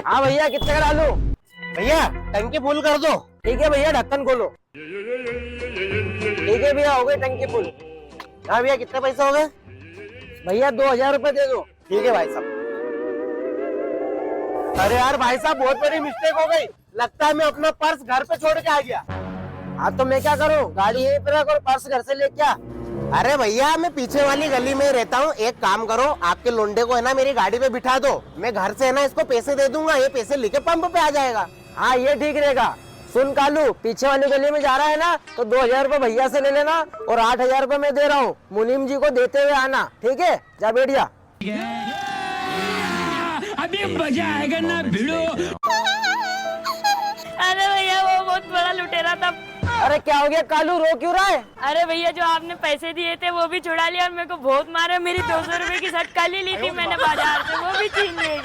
हाँ भैया, कितने का डालूं? भैया टंकी फुल कर दो। ठीक है भैया, ढक्कन खोलो। ठीक है भैया, हो गई टंकी फुल। हाँ भैया कितने पैसे हो गए? भैया 2000 रुपए दे दो। ठीक है भाई साहब। अरे यार भाई साहब, बहुत बड़ी मिस्टेक हो गई। लगता है मैं अपना पर्स घर पे छोड़ के आ गया। हाँ तो मैं क्या करूँ, गाड़ी यहीं पे रख और पर्स घर से ले क्या? अरे भैया मैं पीछे वाली गली में ही रहता हूँ। एक काम करो, आपके लोंडे को है ना मेरी गाड़ी पे बिठा दो। मैं घर से है ना इसको पैसे दे दूंगा, ये पैसे लेके पंप पे आ जाएगा। हाँ ये ठीक रहेगा। सुन कालू, पीछे वाली गली में जा रहा है ना, तो 2000 रुपए भैया से ले लेना और 8000 रुपए मैं दे रहा हूँ, मुनीम जी को देते हुए आना। ठीक है, जा बैठ जा। अभी मजा आएगा ना भिड़ो। अरे भैया वो बहुत बड़ा लुटेरा था। अरे क्या हो गया कालू, रो क्यों रहा है? अरे भैया जो आपने पैसे दिए थे वो भी छुड़ा लिया और मेरे को बहुत मारा। मेरी 200 रुपए की शर्ट काली ली थी मैंने बाजार से, वो भी छीन ली।